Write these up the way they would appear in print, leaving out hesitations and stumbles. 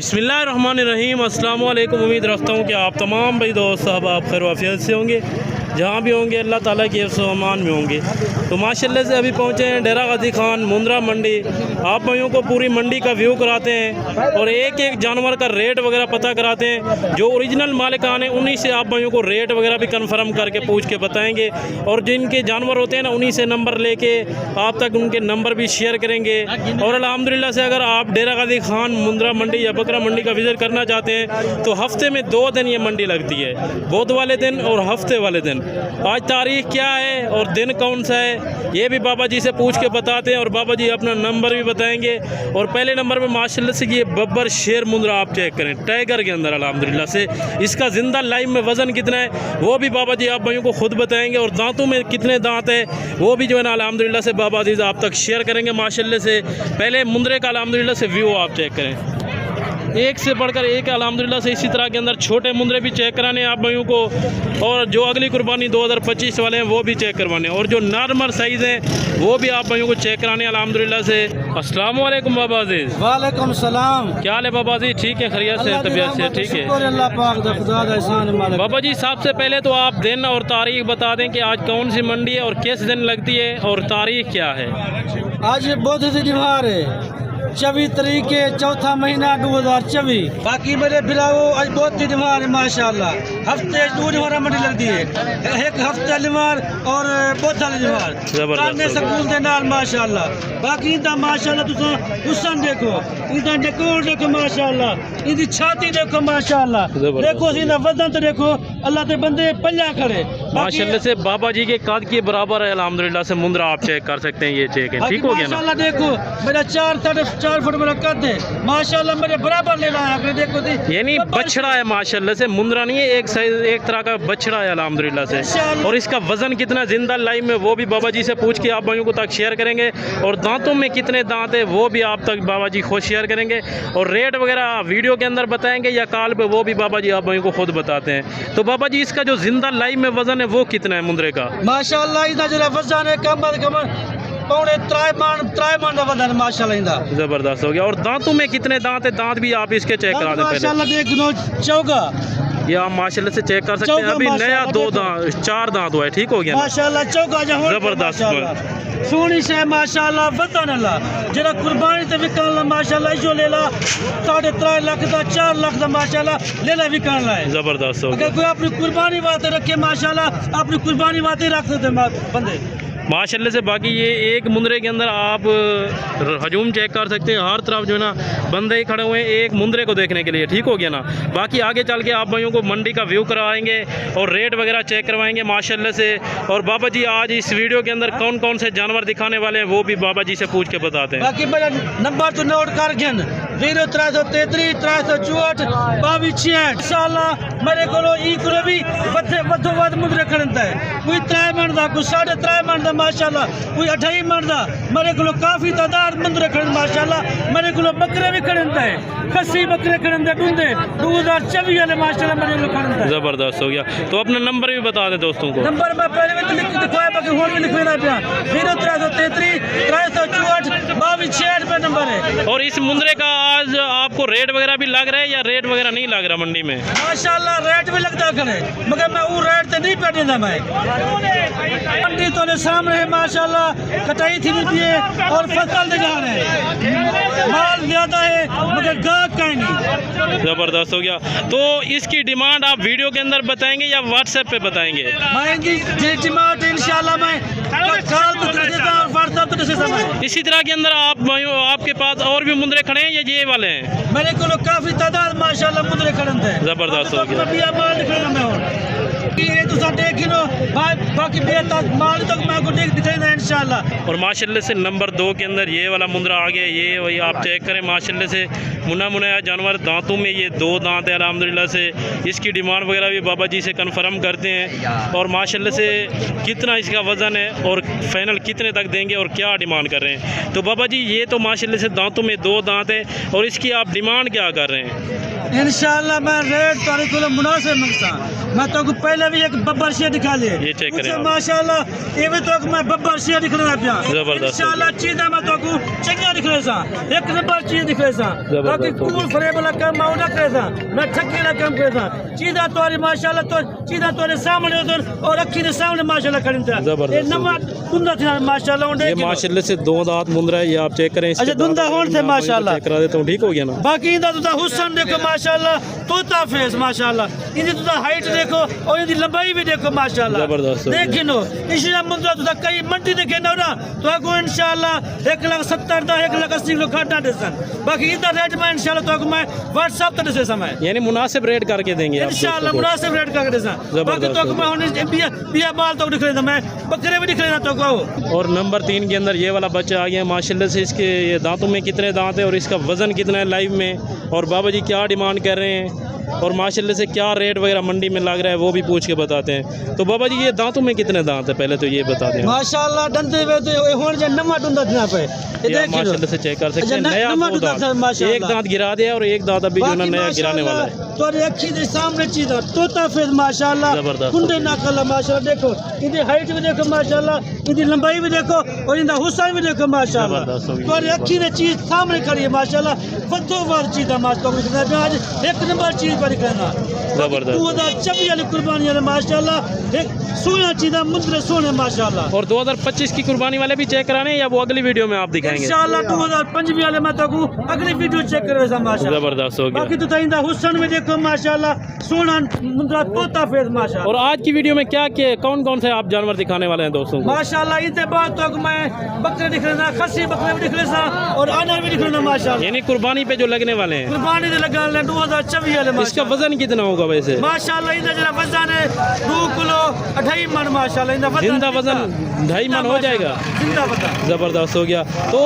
बिस्मिल्लाहिर्रहमानिर्रहीम। अस्सलाम वालेकुम। उम्मीद रखता हूँ कि आप तमाम भाई दोस्त साहब आप खैर वाफियत से होंगे, जहाँ भी होंगे अल्लाह ताला के अमान में होंगे। तो माशाल्लाह से अभी पहुँचे हैं डेरा गाजी खान मुंद्रा मंडी। आप भाइयों को पूरी मंडी का व्यू कराते हैं और एक एक जानवर का रेट वगैरह पता कराते हैं। जो ओरिजिनल मालिकान हैं उन्हीं से आप भाइयों को रेट वगैरह भी कन्फर्म करके पूछ के बताएंगे, और जिनके जानवर होते हैं ना उन्हीं से नंबर लेके आप तक उनके नंबर भी शेयर करेंगे। और अल्हम्दुलिल्लाह से अगर आप डेरा गाजी खान मुंद्रा मंडी या बकरा मंडी का विज़िट करना चाहते हैं तो हफ्ते में 2 दिन ये मंडी लगती है, बुध वाले दिन और हफ्ते वाले दिन। आज तारीख क्या है और दिन कौन सा है ये भी बाबा जी से पूछ के बताते हैं, और बाबा जी अपना नंबर भी बताएंगे। और पहले नंबर पे माशाल्लाह से ये बब्बर शेर मुंद्रा आप चेक करें, टाइगर के अंदर अल्हम्दुलिल्लाह से। इसका ज़िंदा लाइव में वज़न कितना है वो भी बाबा जी आप भाइयों को खुद बताएंगे, और दांतों में कितने दांत है वो भी जो है ना अल्हम्दुलिल्लाह से बाबा जी आप तक शेयर करेंगे माशाल्लाह से। पहले मुंद्रे का अल्हम्दुलिल्लाह से व्यू आप चेक करें, एक से बढ़कर एक अल्हम्दुलिल्लाह से। इसी तरह के अंदर छोटे मुंद्रे भी चेक कराने आप भाइयों को, और जो अगली कुर्बानी 2025 वाले हैं वो भी चेक करवाने, और जो नॉर्मल साइज़ हैं वो भी आप भाइयों को चेक कराने अल्हम्दुलिल्लाह से। अस्सलाम वालेकुम बाबा जी। वालेकुम सलाम। क्या हाल है बाबा जी? ठीक है, खैरियत से, तबीयत से ठीक है? बाबा जी सबसे पहले तो आप दिन और तारीख बता दें कि आज कौन सी मंडी है और किस दिन लगती है और तारीख क्या है? आज बुध दिनवार है 24 तारीख के चौथा महीना 2024। बाकी मेरे बिलाओ आज बहुत दिनवार है माशाल्लाह। हफ्ते 2 दिनवार मंडी लगती है, एक हफ्ते दिनवार और बहुत दिनवार स्कूल के नाल माशाल्लाह। बाकी इंदा माशाल्लाह तुम हुसन देखो, इंदा डेकोर देखो माशाल्लाह, इंदी छाती देखो माशाल्लाह, देखो इंदा वजन तो देखो, अल्लाह के बंदे पल्ला खड़े माशाल्लाह से। बाबा जी के कद के बराबर है अल्हम्दुलिल्लाह से मुंद्रा आप चेक कर सकते हैं, ये चेक है, ठीक हो गया ना? माशाल्लाह देखो मेरा 4 फुट मेरा कद है माशाल्लाह, मेरे बराबर ले रहा है देखो। यानी बछड़ा है माशाल्लाह से, मुंद्रा नहीं है, एक साइज एक तरह का बछड़ा है अल्हम्दुलिल्लाह से। और इसका वजन कितना जिंदा लाइव में वो भी बाबा जी से पूछ के आप भाइयों को तक शेयर करेंगे, और दांतों में कितने दांत है वो भी आप तक बाबा जी खुद शेयर करेंगे, और रेट वगैरह वीडियो के अंदर बताएंगे या कॉल पे वो भी बाबा जी आप भाइयों को खुद बताते हैं। तो बाबा जी इसका जो जिंदा लाइव में वजन है वो कितना है मुंद्रे का? माशाल्लाह इसका जो वजन है कम पौने 3 मन का वजन माशाल्लाह इंदा जबरदस्त हो गया। और दांतों में कितने दांत है, दांत भी आप इसके चेक करा दें पहले माशाल्लाह। देख लो चौका, ये आप माशाल्लाह से चेक कर सकते हैं। अभी नया 4 दांत हुआ है, ठीक हो गया माशाल्लाह। चौका जबरदस्त सोनी से माशाल्लाह वतन अल्लाह जरा कुर्बानी ते विकन माशाल्लाह जो ले ला 3.5 लाख का 4 लाख का माशाल्लाह ले ला विकन ला है, जबरदस्त हो गया। अगर कोई अपनी कुर्बानी वास्ते रखे माशाल्लाह अपनी कुर्बानी वास्ते रख सकते बंदे माशाल्लाह से। बाकी ये एक मुंद्रे के अंदर आप हजूम चेक कर सकते हैं, हर तरफ जो है ना बंदे ही खड़े हुए हैं एक मुंद्रे को देखने के लिए, ठीक हो गया ना? बाकी आगे चल के आप भाइयों को मंडी का व्यू करवाएंगे और रेट वगैरह चेक करवाएंगे माशाल्लाह से। और बाबा जी आज इस वीडियो के अंदर कौन कौन से जानवर दिखाने वाले हैं वो भी बाबा जी से पूछ के बताते हैं। बाकी मेरा नंबर तो नोट कर घेन 0333 364 2266 इंशाल्लाह मेरे को भी वधो वध मुंद्रे खड़ता है। कोई 3 मन का, कोई 3.5 मन का माशाल्लाह, कोई 28 मन का। मेरे को काफ़ी तादाद मुंद्रे खड़न माशाल्लाह। मेरे को बकरे भी खड़ता है, खस्सी बकरे खड़ते ढूंढे 2024 वाले माशाल्लाह मेरे को खड़ता है। जबरदस्त हो गया। तो अपना नंबर भी बता दें दोस्तों को। नंबर मैं पहले भी लिख दिखाया, बाकी होर भी लिखना पिया 0333 364 2266 पे नंबर है। और इस मुंद्रे का आज आपको रेट वगैरह भी लग रहा है या रेट वगैरह नहीं लग रहा मंडी में? माशाल्लाह रेट भी लगता करे, मगर मैं वो रेट से नहीं पे देता। मैं मंडी तो सामने है माशाल्लाह, कटाई थी भी है और फसल दिखा रहे हैं, माल ज्यादा है मगर गाहक कहीं नहीं। जबरदस्त हो गया। तो इसकी डिमांड आप वीडियो के अंदर बताएंगे या व्हाट्सएप पे बताएंगे? मैं डिमांड इंशाल्लाह मैं कॉल तो कर देता और व्हाट्सएप तो समय। इसी तरह के अंदर आपके पास और भी मुंद्रे खड़े हैं या ये वाले हैं? मेरे को काफी तादाद माशाल्लाह मुंद्रे खड़े हैं। जबरदस्त हो गया। माल खड़ा मैं ये तो देखिनो बाकी माल तक मैं को देख दिखाई ना इंशाल्लाह। और माशाल्लाह से नंबर 2 के अंदर ये वाला मुंद्रा आ गया, ये वही आप चेक करें माशाल्लाह से। मुनाया जानवर, दांतों में ये 2 दांत है अल्हम्दुलिल्लाह से। इसकी डिमांड वगैरह भी बाबा जी से कंफर्म करते हैं, और माशाल्लाह से कितना इसका वज़न है और फाइनल कितने तक देंगे और क्या डिमांड कर रहे हैं। तो बाबा जी ये तो माशाल्लाह से दांतों में 2 दांत है, और इसकी आप डिमांड क्या कर रहे हैं? इंशाल्लाह मैं रेट तारीख को मुनासिब मंगता। मैं तो को पहले भी एक बब्बर शेर दिखा लिए, ये चेक करें आप। माशाल्लाह ये भी तो मैं बब्बर शेर दिख रहा पिया। जबरदस्त। इंशाल्लाह चीज़ मैं तो को चंगा दिख रहा सा, एक नंबर चीज़ दिख रहा सा। बाकी कूल फरेब वाला काम मैं ना करे सा, ना ठगी वाला काम करे सा। चीज़ तोरी माशाल्लाह तो चीज़ तोरे सामने उधर और अखी के सामने माशाल्लाह खड़ी था। ये नंबर दुंदा था माशाल्लाह। ये माशाल्लाह से 2 दांत मुंदरा है, ये आप चेक करें। अच्छा दुंदा होने से माशाल्लाह चेक करा देता हूँ, ठीक हो गया ना। बाकी इंदा तुदा हुस्न देखो माशाल्लाह, तोता फेस माशाल्लाह, इंदी तुदा हाइट देखो और इंदी लंबाई भी देखो माशाल्लाह। जबरदस्त। देखिनो इसी मुंदरा तुदा कई मंडी देखे ना ना तो आपको इंशाल्लाह 1,70,000 दा 1,80,000 किलो घाटा देसन। बाकी इंदा रेट में इंशाल्लाह तो मैं व्हाट्सएप पे दे समय, यानी मुनासिब रेट करके देंगे आप इंशाल्लाह मुनासिब रेट करके देसन। बाकी तो मैं होने बिया माल तो दिख रहा, मैं बकरे भी दिख रहा तो को। और नंबर 3 के अंदर ये वाला बच्चा आ गया माशाल्लाह से। इसके ये दांतों में कितने दांत हैं और इसका वज़न कितना है लाइव में, और बाबा जी क्या डिमांड कर रहे हैं और माशाल्लाह से क्या रेट वगैरह मंडी में लग रहा है वो भी पूछ के बताते हैं। तो बाबा जी ये दांतों में कितने दांत है पहले तो ये बता दें। माशाल्लाह डंडे वे तो होने जे नम्मा डंडा था पे ये माशाल्लाह से चेक कर सकते हैं। नया 2 दांत, एक दांत गिरा दिया और एक दांत अभी जो ना नया गिराने वाला है। तो अखी के सामने चीज तोता फेस माशाल्लाह, जबरदस्त। कुंडे नाकला माशाल्लाह। देखो इनकी हाइट भी देखो माशाल्लाह, इनकी लंबाई भी देखो और इनका हुस्न भी देखो माशाल्लाह। तो अखी की चीज सामने खड़ी है माशाल्लाह, फतोवार चीज है माशाल्लाह। आज एक नंबर चीज पर करना जबरदस्त। 2024 वाली कुर्बानी है माशाल्लाह, एक सोना चीज है मुद्रे सोने माशाल्लाह। और 2025 की कुर्बानी वाले भी चेक कराने या वो अगली वीडियो में आप दिखाएंगे इंशाल्लाह 2025 वाले मैं तो अगली वीडियो चेक करे माशाल्लाह। जबरदस्त हो गया। बाकी तो इंदा हुस्न में देखो माशाल्लाह, सोना मुद्रा तोता फेस माशाल्लाह। और आज की वीडियो में क्या कौन कौन से आप जानवर दिखाने वाले हैं दोस्तों को? माशाल्लाह इनसे बात तो मैं बकरे दिख रहे ना, खस्सी बकरे भी दिख रहे सा और अनार भी दिख रहे ना माशाल्लाह। यानी कुर्बानी पे जो लगने वाले हैं, कुर्बानी से लगा 2024 वाले इसका माशाल्लाह। वजन कितना होगा वैसे? माशाल्लाह इनका जरा वजन है 2 किलो 2.5 मन माशाल्लाह। इनका जिंदा वजन 2.5 मन हो जाएगा। जिंदा वजन जबरदस्त हो गया। तो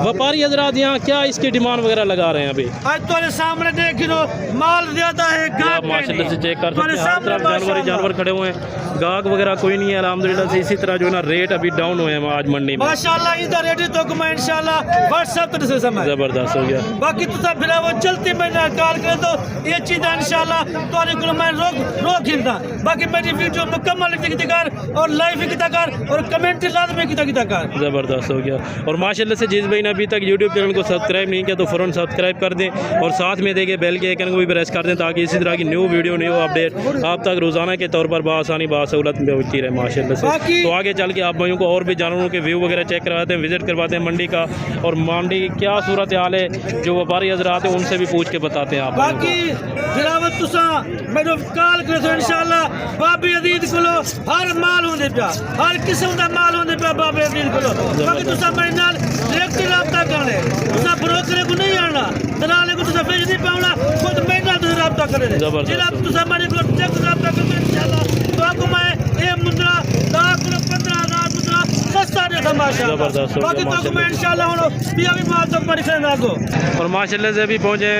व्यापारी हजरात यहाँ क्या इसकी डिमांड वगैरह लगा रहे हैं अभी? आज तुम्हारे सामने देख लो माल ज्यादा है, गाहक माशाल्लाह से चेक कर सकते हैं, हर तरफ जानवर ही जानवर खड़े हुए हैं, गाहक वगैरह कोई नहीं है अल्हम्दुलिल्लाह से। इसी तरह जो है ना रेट अभी डाउन हुए हैं आज मंडी में माशाल्लाह। इधर रेट तो मैं इंशाल्लाह व्हाट्सएप पे से समय। जबरदस्त हो गया। बाकी तो सब फिर वो चलते मैंने कॉल कर दो ये चीज़ इंशाल्लाह तो मैं रोक खिलता। बाकी मेरी वीडियो मुकम्मल कर और लाइव कर और कमेंट लाजमी कर। ज़बरदस्त हो गया। और माशाल्लाह से जिस भाई ने अभी तक यूट्यूब चैनल को सब्सक्राइब नहीं किया तो फ़ौरन सब्सक्राइब कर दें और साथ में देखिए बेल के आइकन को भी प्रेस कर दें ताकि इसी तरह की न्यू वीडियो न्यू अपडेट आप तक रोज़ाना के तौर पर बासानी बासहूलत में होती रहे माशाल्लाह से। तो आगे चल के आप भाइयों को और भी जानवरों के व्यू वगैरह चेक करवाते हैं, विजिट करवाते हैं मंडी का, और मंडी की क्या सूरत हाल है जो व्यापारी हजरात हैं उनसे भी पूछ के बताते हैं आप। बाकी गिरावत तुसा मेरे कॉल कर दो इंशाल्लाह। बाबी अजीज को हर माल होने पे, हर किस्म का माल होने पे बाबी अजीज को। बाकी तुसा मेरे नाल डायरेक्ट रब्ता करने, तुसा ब्रोकर को नहीं आना, दलाल को तुसा भेज नहीं पाऊंगा, खुद मेरे नाल तुसा रब्ता करे। जिला तुसा मेरे को डायरेक्ट रब्ता करते इंशाल्लाह तो आपको मैं ये मुद्रा 15,000 मुद्रा सस्ता देता माशाल्लाह। बाकी तो मैं इंशाल्लाह भी माल तक पर दिखाऊंगा आपको। और माशाल्लाह से अभी पहुँचे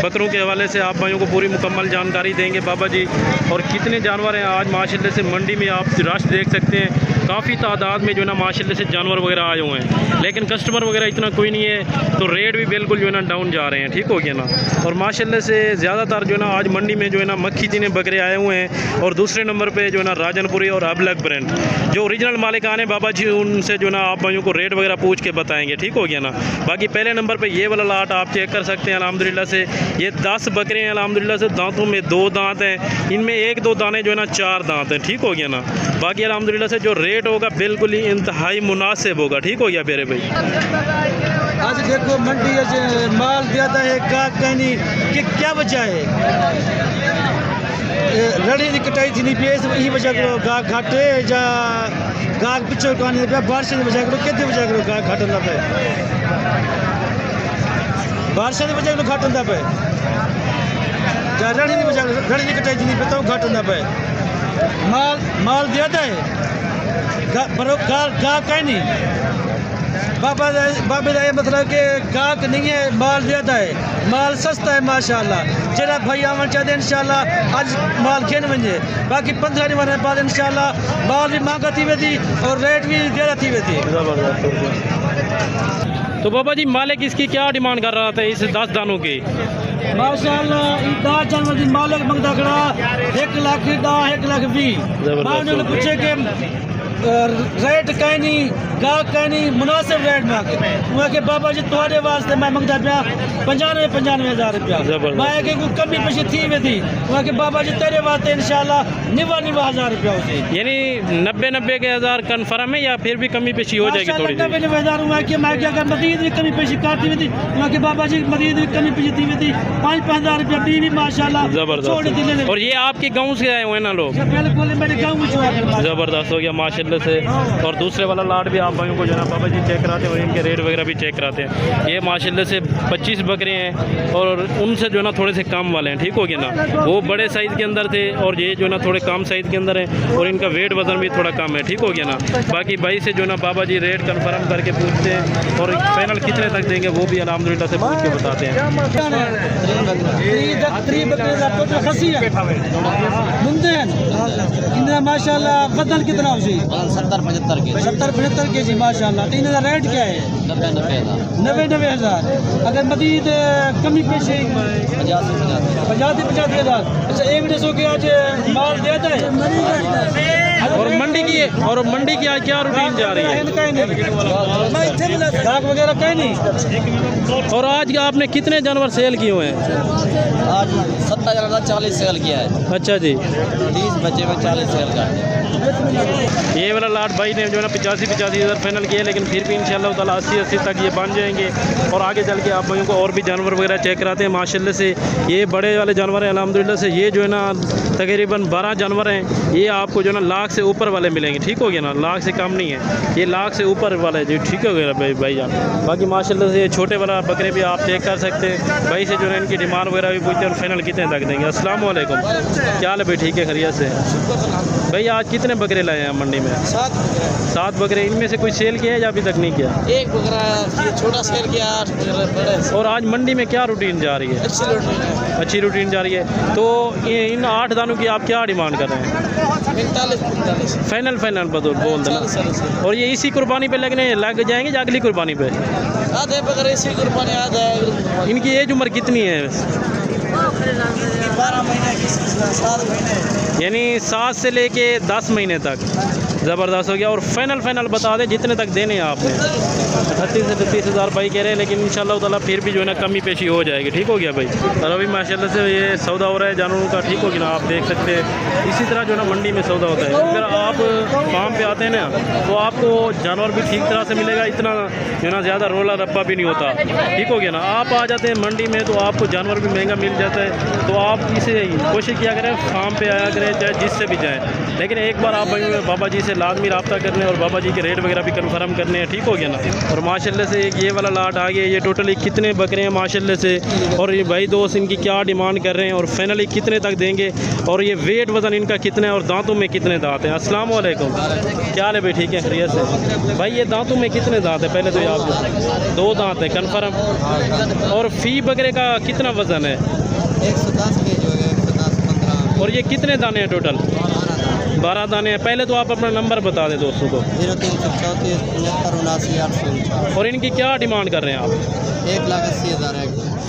बकरों के हवाले से आप भाइयों को पूरी मुकम्मल जानकारी देंगे बाबा जी। और कितने जानवर हैं आज माशाल्लाह से मंडी में आप रश देख सकते हैं, काफ़ी तादाद में जो है ना माशाल्लाह से जानवर वगैरह आए हुए हैं, लेकिन कस्टमर वगैरह इतना कोई नहीं है तो रेट भी बिल्कुल जो है ना डाउन जा रहे हैं। ठीक हो गया ना। और माशाल्लाह से ज़्यादातर जो है ना आज मंडी में जो है ना मक्खी चीने बकरे आए हुए हैं, और दूसरे नंबर पे जो है ना राजनपुरी और अबलग ब्रांड जो ओरिजिनल मालिकान है बाबा जी उनसे जो है ना आप भाइयों को रेट वगैरह पूछ के बताएंगे। ठीक हो गया ना। बाकी पहले नंबर पे ये वाला लाट आप चेक कर सकते हैं अल्हम्दुलिल्लाह से। ये 10 बकरे हैं अल्हम्दुलिल्लाह से, दांतों में 2 दांत हैं, इनमें 1-2 दाने जो है ना 4 दांत हैं। ठीक हो गया ना। बाकी अल्हम्दुलिल्लाह से जो रेट होगा बिल्कुल ही इंतहाई मुनासिब होगा। ठीक हो गया मेरे भाई। आज देखो मंडी माल ज्यादा है, गाहक कहनी कि क्या वजह है, रड़ी की कटाई थी नहीं पेस यही वजह करो गाहक घाटे या गाहक पिछड़ कहानी पे बारिश की वजह करो कितनी वजह करो गाहक घाटन पे, बारिश की वजह करो घाटन पे या रड़ी की वजह रड़ी की कटाई थी नहीं पे तो घाटन पे माल ज्यादा है पर गाहक कहनी बाबा का ये मतलब कि गाहक नहीं है, माल ज़्यादा है, माल सस्ता है माशाल्लाह। जरा भाई आवन चाहते इंशाल्लाह आज माल खेन वजे। बाकी 15 दिन बाद इंशाल्लाह माल भी महंगा थी वेंदी और रेट भी ज़्यादा थी वेंदी। तो बाबा जी मालिक इसकी क्या डिमांड कर रहा था इस 10 दानों की? माशाल्लाह 10 जानवर दी मालिक मंगदा खड़ा 1 लाख 10 1 लाख 20 मां ने पूछे के रेट कहीं नहीं गा कहीं नहीं मुनासिब रेट मांगे मैं के बाबा जी तुम्हारे वास्ते मैं मंगदा पिया 95,000 रुपया मैं के कोई कमी पेशी थी वे थी मैं के बाबा जी तेरे वास्ते इंशाल्लाह 90,000 रुपया होते यानी 90 के हज़ार कन्फर्म है या फिर भी कमी पेशी हो जाएगी थोड़ी? 90,000 मैं कि अगर मजीद भी कमी पेशी करती हुई थी मैं के बाबा जी मजीद भी कमी पेशी थी हुई थी 5,000 रुपया भी माशाल्लाह जबरदस्त। और ये आपके गाँव से आए हुए ना लोग? बिल्कुल मेरे गाँव में ज़बरदस्त हो गया माशाल्लाह से। और दूसरे वाला लाट भी आप भाइयों को जो है ना बाबा जी चेक कराते हैं और इनके रेट वगैरह भी चेक कराते हैं। ये माशाल्लाह से 25 बकरे हैं और उनसे जो है ना थोड़े से कम वाले हैं, ठीक हो गया ना? वो बड़े साइज़ के अंदर थे और ये जो है ना थोड़े कम साइज़ के अंदर है और इनका वेट वजन भी थोड़ा कम है, ठीक हो गया ना? बाकी भाई से जो है ना बाबा जी रेट कन्फर्म करके पूछते हैं और फाइनल कितने तक देंगे वो भी अल्हम्दुलिल्लाह से पूछ के बताते हैं। माशाल्लाह बदल कितना हो 70-75 के जी माशाल्लाह। 3,000 रेट क्या है? 90,000। अगर मजीद कमी पेशी 50,000। अच्छा एक डेढ़ सौ के आज माल देता है। और मंडी की आज क्या रूटीन जा रही है? ग्राहक वगैरह कहीं नहीं। और आज आपने कितने जानवर सेल किए हुए हैं? आज 40 सेल किया है। अच्छा जी, 30 बच्चे में 40 सेल का। ये वाला लाट भाई ने जो है ना 85,000 फाइनल किया, लेकिन फिर भी इंशाल्लाह ताला 80 तक ये बन जाएंगे। और आगे चल के आप भाइयों को और भी जानवर वगैरह चेक कराते हैं माशाल्लाह से। ये बड़े वाले जानवर हैं अल्हम्दुलिल्लाह से। ये जो है ना तकरीबन 12 जानवर हैं। ये आपको जो है ना लाख से ऊपर वाले मिलेंगे, ठीक हो गया ना? लाख से कम नहीं है, ये लाख से ऊपर वाले जी, ठीक हो गया भाईजान। बाकी माशाल्लाह से ये छोटे वाला बकरे भी आप चेक कर सकते हैं। भाई से जो है इनकी डिमांड वगैरह भी पूछते हैं और फाइनल कितने तक देंगे। अस्सलाम वालेकुम, क्या हाल है भाई? ठीक है, खैरियत से? भाई आज कितने बकरे लाए हैं मंडी में? 7 बकरे। इनमें से कोई सेल किया है या अभी तक नहीं किया? एक बकरा छोटा सेल किया, 8 बड़े। और आज मंडी में क्या रूटीन जा रही है? अच्छी रूटीन जा रही है। तो इन 8 दानों की आप क्या डिमांड कर रहे हैं? 45। फाइनल बोल देना। और ये इसी कुर्बानी पे लग जाएंगे या अगली कुर्बानी पे? आधे बकरे इसी कुर्बानी आधे। इनकी एज उम्र कितनी है? 12 महीने की, 7 महीने, यानी 7 से लेके 10 महीने तक। ज़बरदस्त हो गया। और फाइनल बता दें जितने तक देने हैं आपने? 38 से 33,000 भाई कह रहे हैं, लेकिन इंशाल्लाह ताला फिर भी जो है ना कमी पेशी हो जाएगी, ठीक हो गया भाई? और अभी माशाल्लाह से ये सौदा हो रहा है जानवरों का, ठीक हो गया ना? आप देख सकते हैं इसी तरह जो है ना मंडी में सौदा होता है। अगर आप फार्म पे आते हैं ना तो आपको जानवर भी ठीक तरह से मिलेगा, इतना जो है ना ज़्यादा रोला रब्बा भी नहीं होता, ठीक हो गया ना? आप आ जाते हैं मंडी में तो आपको जानवर भी महंगा मिल जाता है। तो आप इसे कोशिश किया करें फार्म पे आया करें, चाहे जिससे भी जाएँ, लेकिन एक बार आप बाबा जी से लाजमी रब्ता करने और बाबा जी के रेट वगैरह भी कन्फर्म करने हैं, ठीक हो गया ना? और माशाल्लाह से ये वाला लाट आ गया। ये टोटली कितने बकरे हैं माशाल्लाह से? और ये भाई दोस्त इनकी क्या डिमांड कर रहे हैं और फाइनली कितने तक देंगे? और ये वेट वज़न इनका कितना है और दांतों में कितने दांत हैं? अस्सलाम वालेकुम, क्या हाल है भाई? ठीक है, खैरियत से? भाई ये दांतों में कितने दांत हैं? पहले तो ये आप 2 दांत हैं कन्फर्म। और फी बकरे का कितना वज़न है? 110 के जो है 110-15। और ये कितने दाने हैं टोटल? 12 दाने हैं। पहले तो आप अपना नंबर बता दें दोस्तों को। 0334 75 849। और इनकी क्या डिमांड कर रहे हैं आप? 1,80,000 है।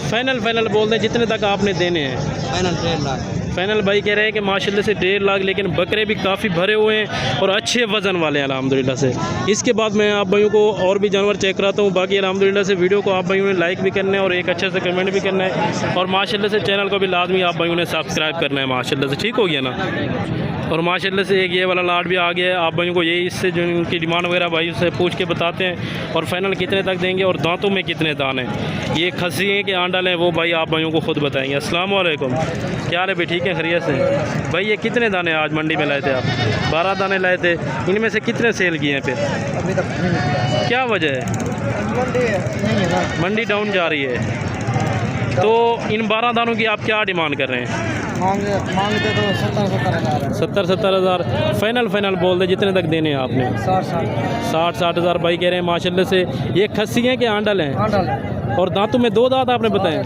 फाइनल बोल दें जितने तक आपने देने हैं। फाइनल 1.5 लाख। फाइनल भाई कह रहे हैं कि माशाल्लाह से 1.5 लाख, लेकिन बकरे भी काफ़ी भरे हुए हैं और अच्छे वज़न वाले हैं अल्हम्दुलिल्लाह से। इसके बाद मैं आप भाइयों को और भी जानवर चेक कराता हूँ। बाकी अल्हम्दुलिल्लाह से वीडियो को आप भाइयों ने लाइक भी करना है और एक अच्छे से कमेंट भी करना है। और माशाल्लाह से चैनल को भी लाजमी आप भाइयों ने सब्सक्राइब करना है माशाल्लाह से, ठीक हो गया ना? और माशाल्लाह से एक ये वाला लाट भी आ गया है। आप भाइयों को ये इससे जो इनकी डिमांड वगैरह भाई से पूछ के बताते हैं और फाइनल कितने तक देंगे और दांतों में कितने दाने हैं। ये खस्सी हैं कि आंडल हैं वो भाई आप भाइयों को खुद बताएंगे। अस्सलाम वालेकुम, क्या हाल है भाई? ठीक है, खैरियत से? भाई ये कितने दाने आज मंडी में लाए थे आप? 12 दाने लाए थे। इनमें से कितने सेल किए हैं फिर? अभी तक क्या वजह है? मंडी डाउन जा रही है। तो इन 12 दानों की आप क्या डिमांड कर रहे हैं? मांगते तो 70-70 हज़ार। फाइनल बोल दे जितने तक देने हैं आपने? 60-60 हज़ार भाई कह रहे हैं माशाल्लाह से। ये खस्सी हैं कि आंडल हैं? और दांतों में 2 दांत आपने बताए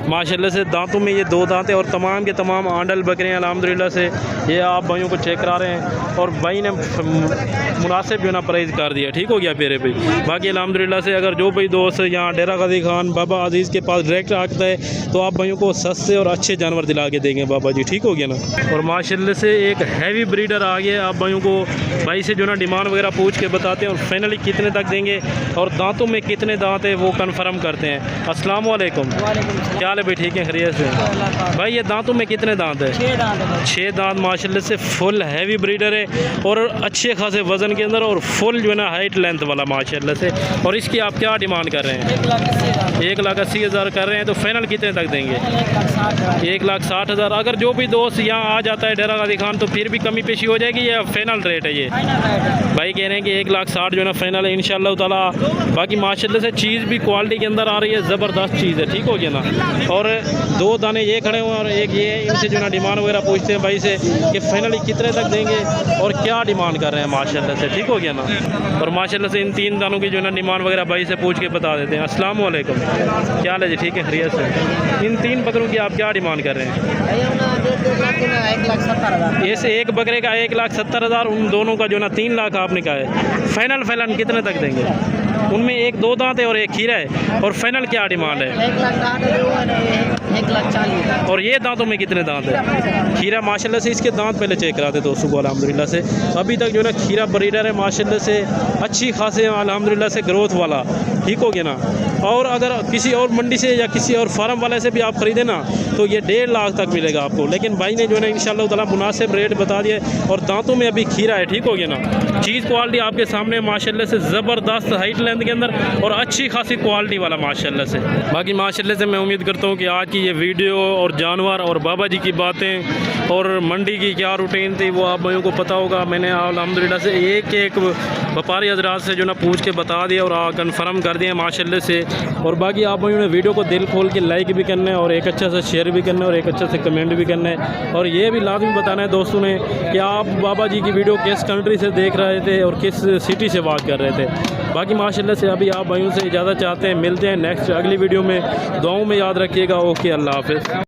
माशाल्लाह से, दांतों में ये 2 दांत है और तमाम के तमाम आंडल बकरे हैं अल्हम्दुलिल्लाह से। ये आप भाइयों को चेक करा रहे हैं और भाई ने मुनासिब जो ना प्राइस कर दिया, ठीक हो गया मेरे भाई। बाकी अल्हम्दुलिल्लाह से अगर जो भाई दोस्त यहाँ डेरा गाजी खान बाबा अजीज़ के पास डायरेक्ट आता है तो आप भाइयों को सस्ते और अच्छे जानवर दिला के देंगे बाबा जी, ठीक हो गया ना। और माशाल्लाह से एक हैवी ब्रीडर आ गया, आप भाइयों को भाई से जो ना डिमांड वगैरह पूछ के बताते हैं और फाइनली कितने तक देंगे और दांतों में कितने दांत है वो कंफर्म करते हैं। अस्सलाम वालेकुम, क्या हाल है भाई, ठीक है खैरियत से भाई। ये दांतों में कितने दांत है? 6 दांत माशाल्लाह से, फुल हैवी ब्रीडर है और अच्छे खासे वज़न के अंदर और फुल जो है ना हाइट लेंथ वाला माशाल्लाह से। और इसकी आप क्या डिमांड कर रहे हैं? 1,80,000 कर रहे हैं, तो फाइनल कितने तक देंगे? 1,60,000। अगर जो भी दोस्त यहाँ आ जाता है डेरा गाजी खान तो फिर भी कमी पेशी हो जाएगी या फाइनल रेट है ये? भाई कह रहे हैं कि 1,60,000 जो है ना फाइनल है इंशाल्लाह ताला। बाकी माशाल्लाह से चीज़ भी क्वालिटी के अंदर आ रही है, ज़बरदस्त चीज़ है, ठीक हो गया ना। और 2 दाने ये खड़े हुए और एक ये, इनसे जो ना डिमांड वगैरह पूछते हैं भाई से कि फाइनली कितने तक देंगे और क्या डिमांड कर रहे हैं माशाल्लाह से, ठीक हो गया ना। और माशाल्लाह से इन 3 दानों की जो ना डिमांड वगैरह भाई से पूछ के बता देते हैं। अस्सलाम वालेकुम, क्या हाल है जी, ठीक है खैरियत से। इन 3 बकरों की आप क्या डिमांड कर रहे हैं? ऐसे एक बकरे का 1,70,000, उन दोनों का जो ना 3 लाख आपने कहा है। फाइनल कितने तक देंगे? उनमें 1 2 दांत है और एक खीरा है, और फाइनल क्या डिमांड है? 1,40,000। और ये दांतों में कितने दांत है? खीरा माशाल्लाह से इसके दांत पहले चेक कराते दोस्तों को अल्हम्दुलिल्लाह से। अभी तक जो ना खीरा ब्रीडर है माशाल्लाह से, अच्छी खासे अल्हम्दुलिल्लाह से ग्रोथ वाला, ठीक हो गया ना। और अगर किसी और मंडी से या किसी और फार्म वाले से भी आप ख़रीदें ना तो ये 1.5 लाख तक मिलेगा आपको। लेकिन भाई ने जो है ना इंशाल्लाह ताला मुनासिब रेट बता दिया और दांतों में अभी खीरा है, ठीक हो गया ना। चीज़ क्वालिटी आपके सामने माशाल्लाह से, ज़बरदस्त हाइट लेंथ के अंदर और अच्छी खासी क्वालिटी वाला माशाल्लाह से। बाकी माशाल्लाह से मैं उम्मीद करता हूँ कि आज की ये वीडियो और जानवर और बाबा जी की बातें और मंडी की क्या रूटीन थी वो आप भाइयों को पता होगा। मैंने अल्हम्दुलिल्लाह से एक व्यापारी हजरात से जो ना पूछ के बता दिया और कंफर्म कर दिया माशाल्लाह से। और बाकी आप भाइयों ने वीडियो को दिल खोल के लाइक भी करना है और एक अच्छा सा शेयर भी करना है और एक अच्छा से कमेंट भी करना है। और ये भी लाजमी बताना है दोस्तों ने कि आप बाबा जी की वीडियो किस कंट्री से देख रहे थे और किस सिटी से बात कर रहे थे। बाकी माशाल्लाह से अभी आप भाइयों से इजाज़त चाहते हैं, मिलते हैं नेक्स्ट अगली वीडियो में। दुआओं में याद रखिएगा। ओके, अल्लाह हाफ़िज़।